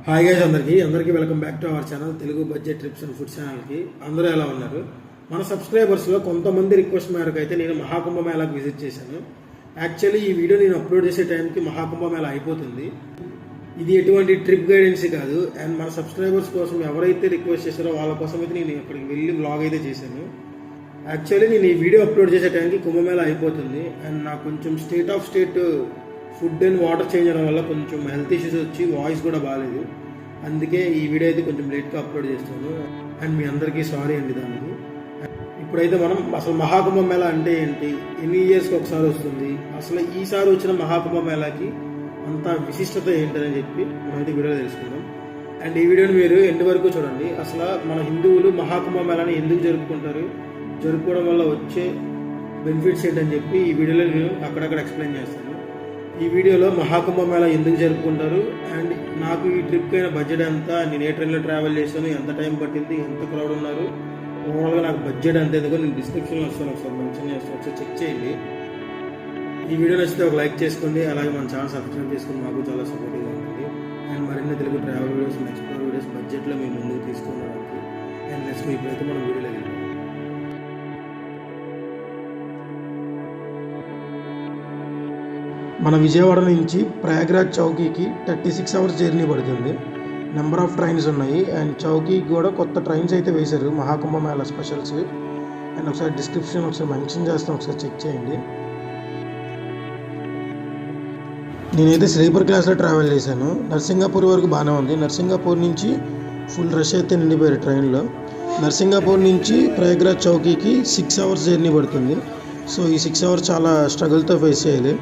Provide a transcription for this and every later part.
Hi guys, అందరికీ welcome back to our channel Telugu budget trips and food ఛానల్కి. అందరూ ఎలా ఉన్నారు? మన సబ్స్క్రైబర్స్లో కొంతమంది రిక్వెస్ట్ మేరకు అయితే నేను మహాకుంభ మేళాకి విజిట్ చేశాను. యాక్చువల్లీ ఈ వీడియో నేను అప్లోడ్ చేసే టైంకి మహాకుంభ మేళా అయిపోతుంది. ఇది ఎటువంటి ట్రిప్ గైడెన్స్ కాదు. అండ్ మన సబ్స్క్రైబర్స్ కోసం ఎవరైతే రిక్వెస్ట్ చేశారో వాళ్ళ కోసం అయితే నేను అక్కడికి వెళ్ళి వ్లాగ్ అయితే చేశాను. యాక్చువల్లీ నేను ఈ వీడియో అప్లోడ్ చేసే టైంకి కుంభమేళా అయిపోతుంది. అండ్ నాకు కొంచెం state food and water change అవడం వల్ల కొంచెం హెల్త్ ఇష్యూస్ వచ్చి వాయిస్ కూడా బాగాలేదు. అందుకే ఈ వీడియో అయితే కొంచెం లేట్గా అప్లోడ్ చేస్తాను. అండ్ మీ అందరికీ సారీ అండి దానికి. ఇప్పుడైతే మనం అసలు మహాకుంభ మేళా అంటే ఏంటి, ఎన్ని ఇయర్స్కి ఒకసారి వస్తుంది, అసలు ఈసారి వచ్చిన మహాకుంభ మేళాకి అంత విశిష్టత ఏంటని చెప్పి మనమైతే వీడియోలో తెలుసుకుందాం. అండ్ ఈ వీడియోని మీరు ఎండ్ వరకు చూడండి. అసలు మన హిందువులు మహాకుంభ మేళాని ఎందుకు జరుపుకుంటారు, జరుపుకోవడం వల్ల వచ్చే బెనిఫిట్స్ ఏంటని చెప్పి ఈ వీడియోలో నేను అక్కడక్కడ ఎక్స్ప్లెయిన్ చేస్తాను. ఈ వీడియోలో మహాకుంభ మేళా ఎందుకు జరుపుకుంటారు, అండ్ నాకు ఈ ట్రిప్కి అయిన బడ్జెట్ ఎంత, నేను ఏ ట్రైన్లో ట్రావెల్ చేశాను, ఎంత టైం పట్టింది, ఎంత క్రౌడ్ ఉన్నారు, ఓవరాల్గా నాకు బడ్జెట్ ఎంత ఎందుకో నేను డిస్క్రిప్షన్లో వస్తాను, ఒకసారి మెన్షన్ చేస్తాను, ఒకసారి చెక్ చేయండి. ఈ వీడియో నచ్చితే ఒక లైక్ చేసుకోండి, అలాగే మన ఛానల్ సబ్స్క్రైబ్ చేసుకుని మాకు చాలా సపోర్టివ్గా ఉంటుంది. అండ్ మరిన్ని Telugu travel videos, explore videos బడ్జెట్లో మేము ముందుకు తీసుకోవడానికి. అండ్ నెక్స్ట్ ఇప్పుడైతే మనం వీడియోలో వెళ్తాం. మన విజయవాడ నుంచి ప్రయాగ్రాజ్ చౌకీకి 36 అవర్స్ జర్నీ పడుతుంది. నెంబర్ ఆఫ్ ట్రైన్స్ ఉన్నాయి. అండ్ చౌకీకి కూడా కొత్త ట్రైన్స్ అయితే వేశారు, మహాకుంభ మేళా స్పెషల్స్. అండ్ ఒకసారి డిస్క్రిప్షన్ ఒకసారి మెన్షన్ చేస్తాను, ఒకసారి చెక్ చేయండి. నేనైతే స్లీపర్ క్లాస్లో ట్రావెల్ చేశాను. నర్సింగాపూర్ వరకు బాగానే ఉంది. నర్సింగాపూర్ నుంచి ఫుల్ రష్ అయితే నిండిపోయారు ట్రైన్లో. నర్సింగాపూర్ నుంచి ప్రయాగ్రాజ్ చౌకీకి 6 అవర్స్ జర్నీ పడుతుంది. సో ఈ 6 అవర్స్ చాలా స్ట్రగుల్తో ఫేస్ చేయాలి.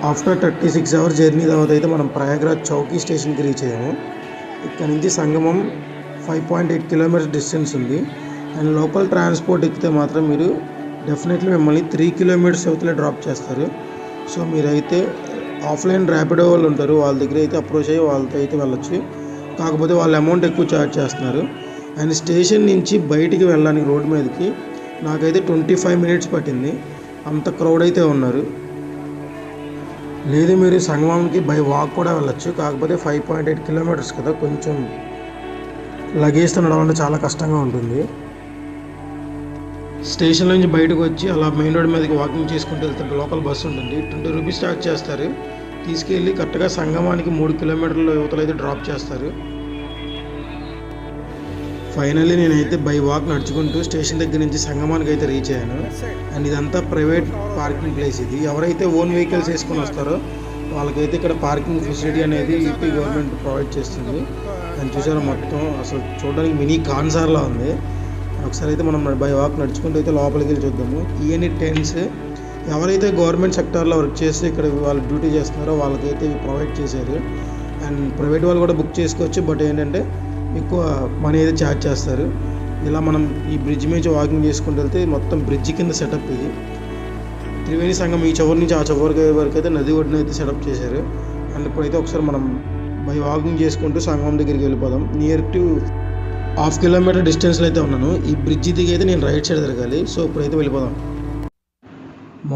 ఆఫ్టర్ 36 అవర్స్ జర్నీ తర్వాత అయితే మనం ప్రయాగ్రాజ్ చౌకీ స్టేషన్కి రీచ్ అయ్యాము. ఇక్కడ నుంచి సంగమం 5.8 కిలోమీటర్స్ డిస్టెన్స్ ఉంది. అండ్ లోకల్ ట్రాన్స్పోర్ట్ ఎక్కితే మాత్రం మీరు డెఫినెట్లీ మిమ్మల్ని 3 కిలోమీటర్స్ అవతలే డ్రాప్ చేస్తారు. సో మీరైతే ఆఫ్లైన్ ర్యాపిడో వాళ్ళు ఉంటారు, వాళ్ళ దగ్గర అయితే అప్రోచ్ అయ్యి వాళ్ళతో అయితే వెళ్ళొచ్చు. కాకపోతే వాళ్ళు అమౌంట్ ఎక్కువ ఛార్జ్ చేస్తున్నారు. అండ్ స్టేషన్ నుంచి బయటికి వెళ్ళడానికి రోడ్ మీదకి నాకైతే 25 మినిట్స్ పట్టింది. అంత క్రౌడ్ అయితే ఉన్నారు. లేదు మీరు సంగమంకి బై వాక్ కూడా వెళ్ళొచ్చు. కాకపోతే 5.8 కిలోమీటర్స్ కదా, కొంచెం లగేజ్తో నడవాలంటే చాలా కష్టంగా ఉంటుంది. స్టేషన్ నుంచి బయటకు వచ్చి అలా మెయిన్ రోడ్ మీదకి వాకింగ్ చేసుకుంటూ వెళ్తుంటే లోకల్ బస్సు ఉంటుంది. 20 రూపీస్ ఛార్జ్ చేస్తారు. తీసుకెళ్ళి కరెక్ట్గా సంగమానికి 3 కిలోమీటర్ల యువతలు అయితే డ్రాప్ చేస్తారు. ఫైనల్లీ నేనైతే బై వాక్ నడుచుకుంటూ స్టేషన్ దగ్గర నుంచి సంగమానికి అయితే రీచ్ అయ్యాను. అండ్ ఇదంతా ప్రైవేట్ పార్కింగ్ ప్లేస్. ఇది ఎవరైతే ఓన్ వెహికల్స్ వేసుకొని వస్తారో వాళ్ళకైతే ఇక్కడ పార్కింగ్ ఫెసిలిటీ అనేది ఏపీ గవర్నమెంట్ ప్రొవైడ్ చేస్తుంది. అండ్ చూసారా, మొత్తం అసలు చూడడానికి మినీ కాన్సార్లా ఉంది. ఒకసారి అయితే మనం బై వాక్ నడుచుకుంటూ అయితే లోపలికి వెళ్ళి చూద్దాము. ఈఎన్ఈ టెన్స్ ఎవరైతే గవర్నమెంట్ సెక్టార్లో వర్క్ చేస్తే ఇక్కడ వాళ్ళు డ్యూటీ చేస్తున్నారో వాళ్ళకైతే ఇవి ప్రొవైడ్ చేశారు. అండ్ ప్రైవేట్ వాళ్ళు కూడా బుక్ చేసుకోవచ్చు, బట్ ఏంటంటే ఎక్కువ మనీ అయితే ఛార్జ్ చేస్తారు. ఇలా మనం ఈ బ్రిడ్జ్ మీద వాకింగ్ చేసుకుంటూ వెళ్తే మొత్తం బ్రిడ్జ్ కింద సెటప్ ఇది. త్రివేణి సంఘం ఈ చివరి నుంచి ఆ చివరి వరకు అయితే నది ఒడ్డున అయితే సెటప్ చేశారు. అండ్ ఇప్పుడైతే ఒకసారి మనం బై వాకింగ్ చేసుకుంటూ సంగమం దగ్గరికి వెళ్ళిపోదాం. నియర్ టు 1/2 కిలోమీటర్ డిస్టెన్స్లో అయితే ఉన్నాను. ఈ బ్రిడ్జ్ దిగి అయితే నేను రైట్ సైడ్ తిరగాలి. సో ఇప్పుడైతే వెళ్ళిపోదాం.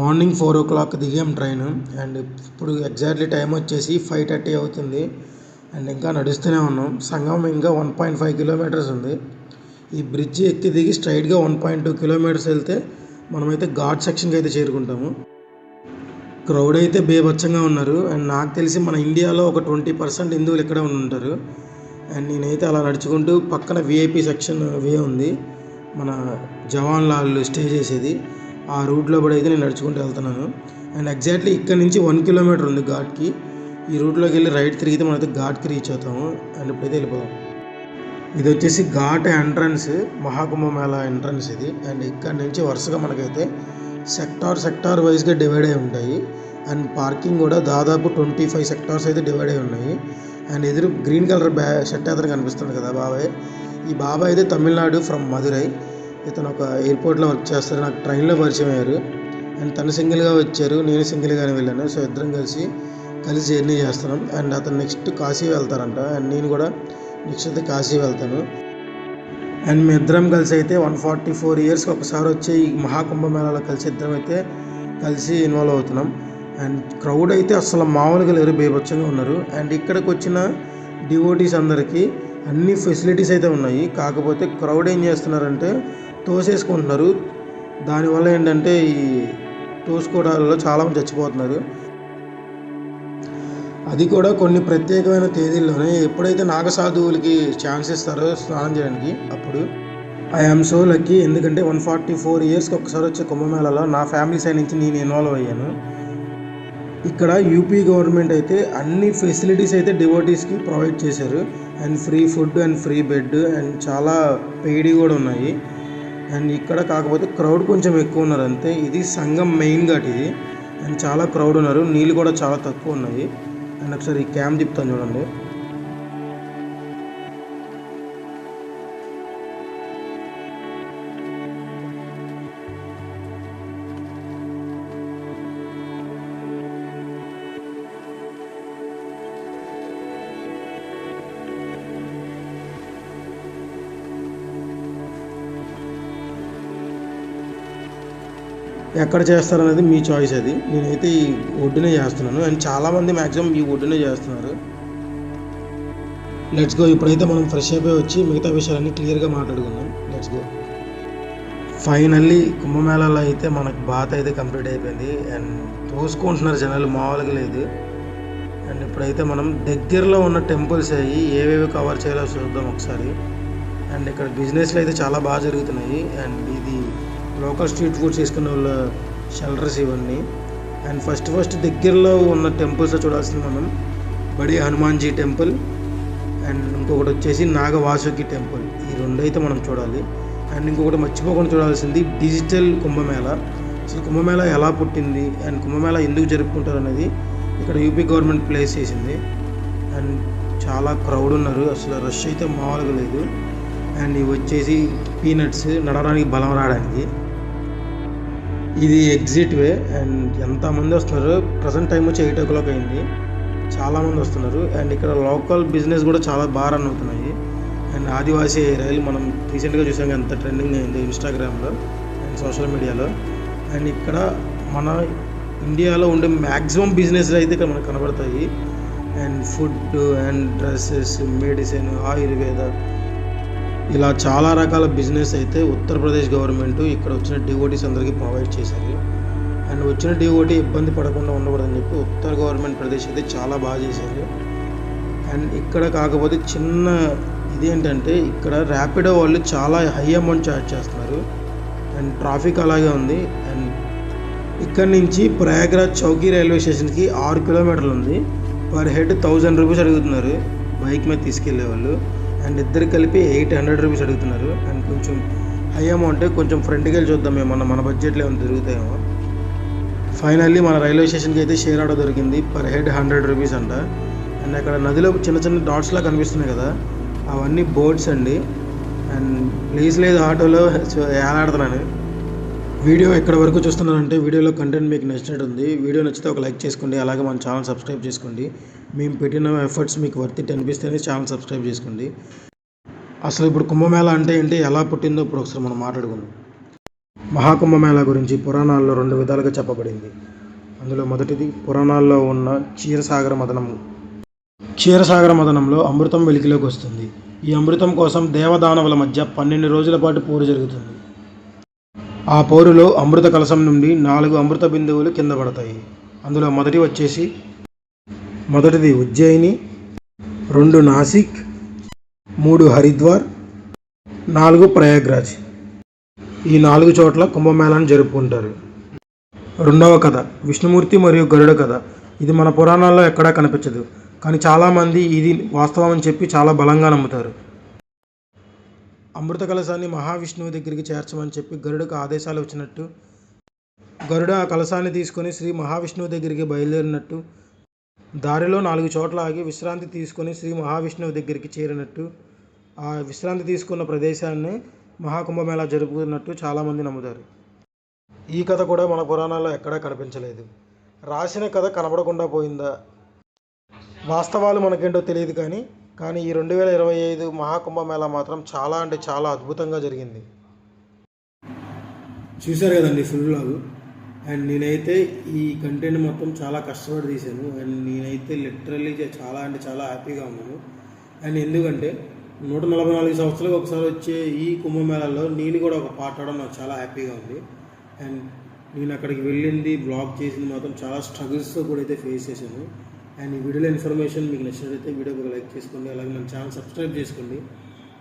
మార్నింగ్ 4 o'clock దిగాం ట్రైన్. అండ్ ఇప్పుడు ఎగ్జాక్ట్లీ టైం వచ్చేసి 5:30 అవుతుంది. అండ్ ఇంకా నడుస్తూనే ఉన్నాం. సంగమం ఇంకా 1.5 కిలోమీటర్స్ ఉంది. ఈ బ్రిడ్జ్ ఎక్కి దిగి స్ట్రైట్గా 1.2 కిలోమీటర్స్ వెళ్తే మనమైతే ఘాట్ సెక్షన్కి అయితే చేరుకుంటాము. క్రౌడ్ అయితే బేభత్సంగా ఉన్నారు. అండ్ నాకు తెలిసి మన ఇండియాలో ఒక 20% హిందువులు ఇక్కడే ఉంటారు. అండ్ నేనైతే అలా నడుచుకుంటూ పక్కన విఐపి సెక్షన్ వే ఉంది, మన జవాన్ లాల్ స్టే చేసేది. ఆ రూట్లో కూడా అయితే నేను నడుచుకుంటూ వెళ్తున్నాను. అండ్ ఎగ్జాక్ట్లీ ఇక్కడ నుంచి 1 కిలోమీటర్ ఉంది ఘాట్కి. ఈ రూట్లోకి వెళ్ళి రైట్ తిరిగితే మనమైతే ఘాట్కి రీచ్ అవుతాము. అండ్ ఇప్పుడైతే వెళ్ళిపోదాం. ఇది వచ్చేసి ఘాట్ ఎంట్రన్స్, మహాకుంభ మేళా ఎంట్రన్స్ ఇది. అండ్ ఇక్కడ నుంచి వరుసగా మనకైతే సెక్టార్ వైజ్గా డివైడ్ అయి ఉంటాయి. అండ్ పార్కింగ్ కూడా దాదాపు 25 సెక్టార్స్ అయితే డివైడ్ అయి ఉన్నాయి. అండ్ ఎదురు గ్రీన్ కలర్ షర్ట్ అతను కనిపిస్తుంది కదా బాబాయ్. ఈ బాబాయ్ అయితే తమిళనాడు ఫ్రమ్ మధురై. ఇతను ఒక ఎయిర్పోర్ట్లో వర్క్ చేస్తారు. నాకు ట్రైన్లో పరిచయం అయ్యారు. అండ్ తను సింగిల్గా వచ్చారు, నేను సింగిల్గానే వెళ్ళాను. సో ఇద్దరం కలిసి జర్నీ చేస్తున్నాం. అండ్ అతను నెక్స్ట్ కాశీ వెళ్తారంట. అండ్ నేను కూడా నెక్స్ట్ అయితే కాశీ వెళ్తాను. అండ్ మీ ఇద్దరం కలిసి అయితే 144 ఇయర్స్కి ఒకసారి వచ్చే ఈ మహాకుంభ మేళాలో ఇద్దరం అయితే కలిసి ఇన్వాల్వ్ అవుతున్నాం. అండ్ క్రౌడ్ అయితే అసలు మామూలుగా లేరు, బేభత్సంగా ఉన్నారు. అండ్ ఇక్కడికి వచ్చిన డివోటీస్ అందరికీ అన్ని ఫెసిలిటీస్ అయితే ఉన్నాయి. కాకపోతే క్రౌడ్ ఏం చేస్తున్నారంటే తోసేసుకుంటున్నారు. దానివల్ల ఏంటంటే ఈ తోసుకోవడాలలో చాలామంది చచ్చిపోతున్నారు. అది కూడా కొన్ని ప్రత్యేకమైన తేదీల్లోనే. ఎప్పుడైతే నాగసాధువులకి ఛాన్స్ ఇస్తారో స్నానం చేయడానికి అప్పుడు. ఐ ఆమ్ సో లక్కీ, ఎందుకంటే 144 ఇయర్స్కి ఒకసారి వచ్చే కుంభమేళాలో నా ఫ్యామిలీ సైడ్ నుంచి నేను ఇన్వాల్వ్ అయ్యాను. ఇక్కడ యూపీ గవర్నమెంట్ అయితే అన్ని ఫెసిలిటీస్ అయితే డివోటీస్కి ప్రొవైడ్ చేశారు. And free food and free bed and చాలా పెయిడ్ కూడా ఉన్నాయి. అండ్ ఇక్కడ కాకపోతే క్రౌడ్ కొంచెం ఎక్కువ ఉన్నారు అంతే. ఇది సంగం మెయిన్ ఘాట్ ఇది. అండ్ చాలా క్రౌడ్ ఉన్నారు. నీళ్ళు కూడా చాలా తక్కువ ఉన్నాయి. అండ్ ఒకసారి ఈ క్యాంప్ చెప్తాను చూడండి. ఎక్కడ చేస్తారనేది మీ చాయిస్. అది నేనైతే ఈ ఒడ్డునే చేస్తున్నాను. అండ్ చాలామంది మ్యాక్సిమం ఈ ఒడ్డునే చేస్తున్నారు. Let's go. ఇప్పుడైతే మనం ఫ్రెష్ అయిపోయి వచ్చి మిగతా విషయాలన్నీ క్లియర్గా మాట్లాడుకుందాం. Let's go. ఫైనల్లీ కుంభమేళాలో అయితే మనకు బాత్ అయితే కంప్లీట్ అయిపోయింది. అండ్ తోసుకుంటున్నారు జనాలు, మామూలుగా లేదు. అండ్ ఇప్పుడైతే మనం దగ్గరలో ఉన్న టెంపుల్స్ అయ్యి ఏవేవి కవర్ చేయాలో చూద్దాం ఒకసారి. అండ్ ఇక్కడ బిజినెస్లు అయితే చాలా బాగా జరుగుతున్నాయి. అండ్ ఇది లోకల్ స్ట్రీట్ ఫుడ్స్ తీసుకునే వాళ్ళ షెల్టర్స్ ఇవన్నీ. అండ్ ఫస్ట్ దగ్గరలో ఉన్న టెంపుల్స్లో చూడాల్సింది మనం బడి హనుమాన్జీ టెంపుల్ అండ్ ఇంకొకటి వచ్చేసి నాగవాసుకి టెంపుల్. ఈ రెండు అయితే మనం చూడాలి. అండ్ ఇంకొకటి మర్చిపోకుండా చూడాల్సింది డిజిటల్ కుంభమేళా. అసలు కుంభమేళా ఎలా పుట్టింది అండ్ కుంభమేళా ఎందుకు జరుపుకుంటారు అనేది ఇక్కడ యూపీ గవర్నమెంట్ ప్లేస్ చేసింది. అండ్ చాలా క్రౌడ్ ఉన్నారు, అసలు రష్ అయితే మామూలుగా లేదు. అండ్ ఇవి వచ్చేసి పీనట్స్, నడవడానికి బలం రావడానికి. ఇది ఎగ్జిట్ వే. అండ్ ఎంతమంది వస్తున్నారు, ప్రజెంట్ టైం వచ్చి 8 o'clock అయింది. చాలామంది వస్తున్నారు. అండ్ ఇక్కడ లోకల్ బిజినెస్ కూడా చాలా బాగా రన్ అవుతున్నాయి. అండ్ ఆదివాసీ రైలు మనం రీసెంట్గా చూసాం, ఎంత ట్రెండింగ్ అయింది ఇన్స్టాగ్రామ్లో అండ్ సోషల్ మీడియాలో. అండ్ ఇక్కడ మన ఇండియాలో ఉండే మ్యాక్సిమం బిజినెస్లు అయితే ఇక్కడ మనకు కనబడతాయి. And food and dresses, medicine, Ayurveda, ఇలా చాలా రకాల బిజినెస్ అయితే ఉత్తరప్రదేశ్ గవర్నమెంట్ ఇక్కడ వచ్చిన డివోటీస్ అందరికీ ప్రొవైడ్ చేశారు. అండ్ వచ్చిన డివోటీ ఇబ్బంది పడకుండా ఉండకూడదని చెప్పి ఉత్తర గవర్నమెంట్ ప్రదేశ్ అయితే చాలా బాగా చేశారు. అండ్ ఇక్కడ కాకపోతే చిన్న ఇదేంటంటే ఇక్కడ ర్యాపిడో వాళ్ళు చాలా హై అమౌంట్ ఛార్జ్ చేస్తున్నారు. అండ్ ట్రాఫిక్ అలాగే ఉంది. అండ్ ఇక్కడ నుంచి ప్రయాగ్రాజ్ చౌకీ రైల్వే స్టేషన్కి 6 kilometers ఉంది. పర్ హెడ్ 1000 rupees అడుగుతున్నారు బైక్ మీద తీసుకెళ్లే వాళ్ళు. అండ్ ఇద్దరు కలిపి 800 rupees అడుగుతున్నారు. అండ్ కొంచెం హై అమౌంట్. కొంచెం ఫ్రంట్కి వెళ్ళి చూద్దాం ఏమన్నా మన బడ్జెట్లో ఏమైనా తిరుగుతాయేమో. ఫైనల్లీ మన రైల్వే స్టేషన్కి అయితే షేర్ ఆటో దొరికింది. పర్ హెడ్ 100 rupees అంట. అండ్ అక్కడ నదిలో చిన్న డాట్స్లా కనిపిస్తున్నాయి కదా, అవన్నీ బోట్స్ అండి. అండ్ ప్లీజ్ లేదు ఆటోలో ఏలాడుతున్నాను. వీడియో ఎక్కడ వరకు చూస్తున్నారంటే వీడియోలో కంటెంట్ మీకు నచ్చినట్టు ఉంది. వీడియో నచ్చితే ఒక లైక్ చేసుకోండి. అలాగే మన ఛానల్ సబ్స్క్రైబ్ చేసుకోండి. మేము పెట్టిన ఎఫర్ట్స్ మీకు వర్త్ ఇట్ అనిపిస్తేనే ఛానల్ సబ్స్క్రైబ్ చేసుకోండి. అసలు ఇప్పుడు కుంభమేళా అంటే ఏంటి, ఎలా పుట్టిందో ఇప్పుడు ఒకసారి మనం మాట్లాడుకుందాం. మహాకుంభమేళా గురించి పురాణాల్లో 2 విధాలుగా చెప్పబడింది. అందులో మొదటిది పురాణాల్లో ఉన్న క్షీరసాగర మథనం. క్షీరసాగర మథనంలో అమృతం వెలికిలోకి వస్తుంది. ఈ అమృతం కోసం దేవదానవుల మధ్య 12 రోజుల పాటు పోరు జరుగుతుంది. ఆ పోరులో అమృత కలశం నుండి 4 అమృత బిందువులు కింద పడతాయి. అందులో మొదటిది ఉజ్జయిని, 2 నాసిక్, 3 హరిద్వార్, 4 ప్రయాగ్రాజ్. ఈ 4 చోట్ల కుంభమేళాను జరుపుకుంటారు. రెండవ కథ విష్ణుమూర్తి మరియు గరుడ కథ. ఇది మన పురాణాల్లో ఎక్కడా కనిపించదు, కానీ చాలామంది ఇది వాస్తవం అని చెప్పి చాలా బలంగా నమ్ముతారు. అమృత కలశాన్ని మహావిష్ణువు దగ్గరికి చేర్చమని చెప్పి గరుడకు ఆదేశాలు వచ్చినట్టు, గరుడ ఆ కలశాన్ని తీసుకొని శ్రీ మహావిష్ణువు దగ్గరికి బయలుదేరినట్టు, దారిలో 4 చోట్ల ఆగి విశ్రాంతి తీసుకొని శ్రీ మహావిష్ణువు దగ్గరికి చేరినట్టు, ఆ విశ్రాంతి తీసుకున్న ప్రదేశాన్ని మహాకుంభమేళా జరుపుకున్నట్టు చాలామంది నమ్ముతారు. ఈ కథ కూడా మన పురాణాల్లో ఎక్కడా కనిపించలేదు. రాసిన కథ కనబడకుండా పోయిందా, వాస్తవాలు మనకేంటో తెలియదు. కానీ ఈ 2025 మహాకుంభమేళా మాత్రం చాలా అంటే చాలా అద్భుతంగా జరిగింది. చూశారు కదండి ఫుల్ వ్లాగ్. అండ్ నేనైతే ఈ కంటెంట్ మొత్తం చాలా కష్టపడి తీశాను. అండ్ నేనైతే లిటరల్లీ చాలా అంటే చాలా హ్యాపీగా ఉన్నాను. అండ్ ఎందుకంటే 144 సంవత్సరాలకు ఒకసారి వచ్చే ఈ కుంభమేళాలో నేను కూడా ఒక పార్ట్ అవడం నాకు చాలా హ్యాపీగా ఉంది. అండ్ నేను అక్కడికి వెళ్ళింది బ్లాగ్ చేసింది మాత్రం చాలా స్ట్రగుల్స్తో కూడా అయితే ఫేస్ చేశాను. అండ్ ఈ వీడియోలో ఇన్ఫర్మేషన్ మీకు నచ్చినట్లయితే వీడియోకి లైక్ చేసుకోండి, అలాగే మన ఛానల్ సబ్స్క్రైబ్ చేసుకోండి,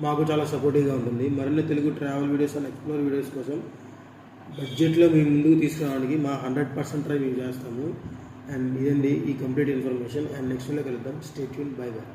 మాకు చాలా సపోర్టివ్గా ఉంటుంది. మరిన్ని Telugu travel videos and explore videos కోసం బడ్జెట్లో మీ ముందుకు తీసుకురావడానికి మా 100% ట్రై మేము చేస్తాము. అండ్ ఇదండి ఈ complete information. And next video కలుద్దాం. Stay tune. Bye by.